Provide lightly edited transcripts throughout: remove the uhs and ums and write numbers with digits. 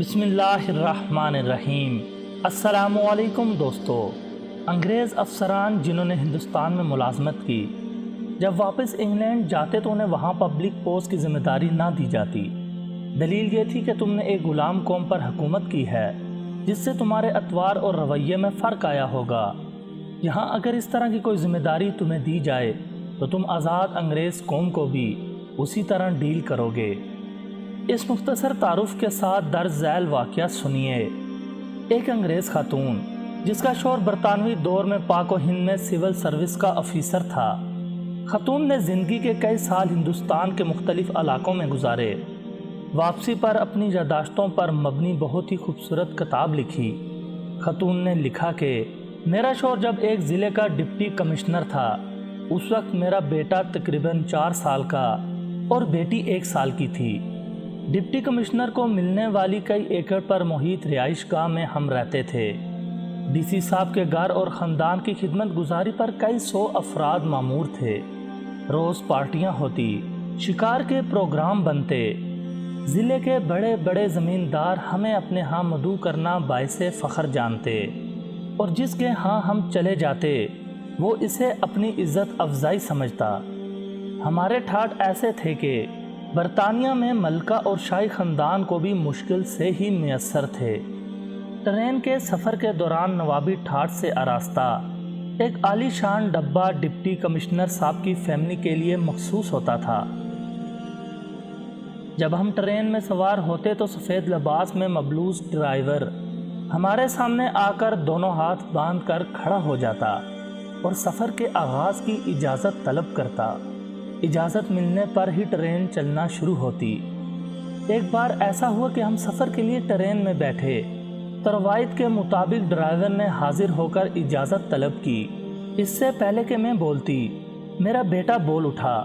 بسم اللہ الرحمن الرحیم۔ السلام علیکم دوستو۔ انگریز افسران جنہوں نے ہندوستان میں ملازمت کی، جب واپس انگلینڈ جاتے تو انہیں وہاں پبلک پوسٹ کی ذمہ داری نہ دی جاتی۔ دلیل یہ تھی کہ تم نے ایک غلام قوم پر حکومت کی ہے جس سے تمہارے اطوار اور رویے میں فرق آیا ہوگا۔ یہاں اگر اس طرح کی کوئی ذمہ داری تمہیں دی جائے تو تم آزاد انگریز قوم کو بھی اسی طرح ڈیل کرو گے۔ اس مختصر تعارف کے ساتھ درج ذیل واقعہ سنیے۔ ایک انگریز خاتون جس کا شوہر برطانوی دور میں پاک و ہند میں سول سروس کا افیسر تھا۔ خاتون نے زندگی کے کئی سال ہندوستان کے مختلف علاقوں میں گزارے۔ واپسی پر اپنی یادداشتوں پر مبنی بہت ہی خوبصورت کتاب لکھی۔ خاتون نے لکھا کہ میرا شوہر جب ایک ضلع کا ڈپٹی کمشنر تھا، اس وقت میرا بیٹا تقریباً 4 سال کا اور بیٹی 1 سال کی تھی۔ ڈپٹی کمشنر کو ملنے والی کئی ایکڑ پر محیط رہائش گاہ میں ہم رہتے تھے۔ ڈی سی صاحب کے گھر اور خاندان کی خدمت گزاری پر کئی 100 افراد مامور تھے۔ روز پارٹیاں ہوتی، شکار کے پروگرام بنتے۔ ضلع کے بڑے بڑے زمیندار ہمیں اپنے ہاں مدعو کرنا باعث فخر جانتے، اور جس کے ہاں ہم چلے جاتے وہ اسے اپنی عزت افزائی سمجھتا۔ ہمارے ٹھاٹ ایسے تھے کہ برطانیہ میں ملکہ اور شاہی خاندان کو بھی مشکل سے ہی میسر تھے۔ ٹرین کے سفر کے دوران نوابی ٹھاٹ سے آراستہ ایک عالی شان ڈبہ ڈپٹی کمشنر صاحب کی فیملی کے لیے مخصوص ہوتا تھا۔ جب ہم ٹرین میں سوار ہوتے تو سفید لباس میں ملبوس ڈرائیور ہمارے سامنے آ کر دونوں ہاتھ باندھ کر کھڑا ہو جاتا اور سفر کے آغاز کی اجازت طلب کرتا۔ اجازت ملنے پر ہی ٹرین چلنا شروع ہوتی۔ ایک بار ایسا ہوا کہ ہم سفر کے لیے ٹرین میں بیٹھے تو روایت کے مطابق ڈرائیور نے حاضر ہو کر اجازت طلب کی۔ اس سے پہلے کہ میں بولتی، میرا بیٹا بول اٹھا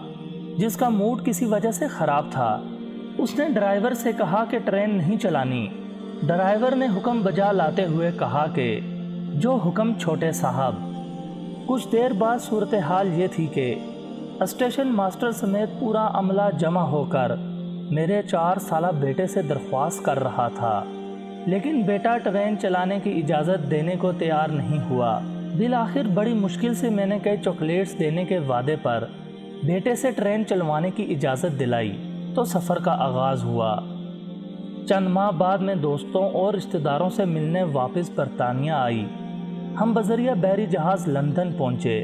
جس کا موڈ کسی وجہ سے خراب تھا۔ اس نے ڈرائیور سے کہا کہ ٹرین نہیں چلانی۔ ڈرائیور نے حکم بجا لاتے ہوئے کہا کہ جو حکم چھوٹے صاحب۔ کچھ دیر بعد صورتحال یہ تھی کہ اسٹیشن ماسٹر سمیت پورا عملہ جمع ہو کر میرے 4 سالہ بیٹے سے درخواست کر رہا تھا، لیکن بیٹا ٹرین چلانے کی اجازت دینے کو تیار نہیں ہوا۔ بالآخر بڑی مشکل سے میں نے کئی چاکلیٹس دینے کے وعدے پر بیٹے سے ٹرین چلوانے کی اجازت دلائی تو سفر کا آغاز ہوا۔ چند ماہ بعد میں دوستوں اور رشتہ داروں سے ملنے واپس برطانیہ آئی۔ ہم بذریعہ بحری جہاز لندن پہنچے۔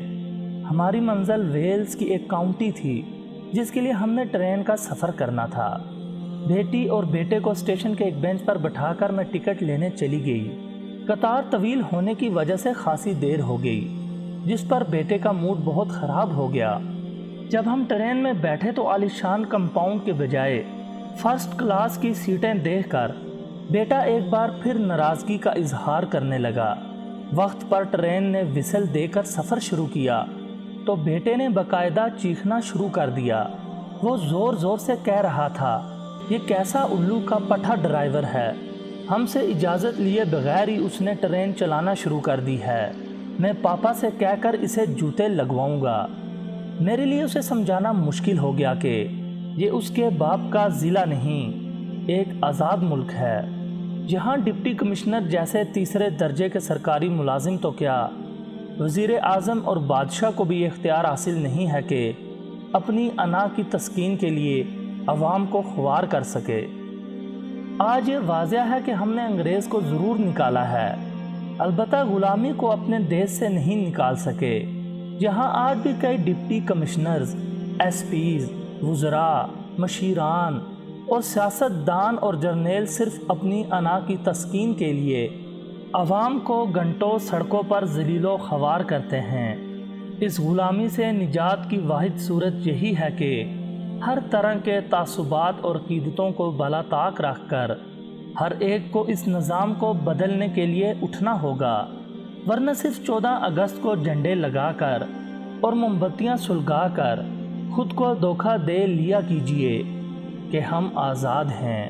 ہماری منزل ویلز کی ایک کاؤنٹی تھی جس کے لیے ہم نے ٹرین کا سفر کرنا تھا۔ بیٹی اور بیٹے کو اسٹیشن کے ایک بینچ پر بٹھا کر میں ٹکٹ لینے چلی گئی۔ قطار طویل ہونے کی وجہ سے خاصی دیر ہو گئی، جس پر بیٹے کا موڈ بہت خراب ہو گیا۔ جب ہم ٹرین میں بیٹھے تو عالیشان کمپاؤنڈ کے بجائے فرسٹ کلاس کی سیٹیں دیکھ کر بیٹا ایک بار پھر ناراضگی کا اظہار کرنے لگا۔ وقت پر ٹرین نے وسل دے کر سفر شروع کیا تو بیٹے نے باقاعدہ چیخنا شروع کر دیا۔ وہ زور زور سے کہہ رہا تھا، یہ کیسا الو کا پٹھا ڈرائیور ہے، ہم سے اجازت لیے بغیر ہی اس نے ٹرین چلانا شروع کر دی ہے، میں پاپا سے کہہ کر اسے جوتے لگواؤں گا۔ میرے لیے اسے سمجھانا مشکل ہو گیا کہ یہ اس کے باپ کا ضلع نہیں، ایک آزاد ملک ہے جہاں ڈپٹی کمشنر جیسے تیسرے درجے کے سرکاری ملازم تو کیا، وزیر اعظم اور بادشاہ کو بھی اختیار حاصل نہیں ہے کہ اپنی انا کی تسکین کے لیے عوام کو خوار کر سکے۔ آج یہ واضح ہے کہ ہم نے انگریز کو ضرور نکالا ہے، البتہ غلامی کو اپنے دیش سے نہیں نکال سکے، جہاں آج بھی کئی ڈپٹی کمشنرز، ایس پیز، وزراء، مشیران اور سیاست دان اور جرنیل صرف اپنی انا کی تسکین کے لیے عوام کو گھنٹوں سڑکوں پر ذلیل و خوار کرتے ہیں۔ اس غلامی سے نجات کی واحد صورت یہی ہے کہ ہر طرح کے تعصبات اور عقیدتوں کو بالا طاق رکھ کر ہر ایک کو اس نظام کو بدلنے کے لیے اٹھنا ہوگا، ورنہ صرف 14 اگست کو جھنڈے لگا کر اور موم بتیاں سلگا کر خود کو دھوکہ دے لیا کیجیے کہ ہم آزاد ہیں۔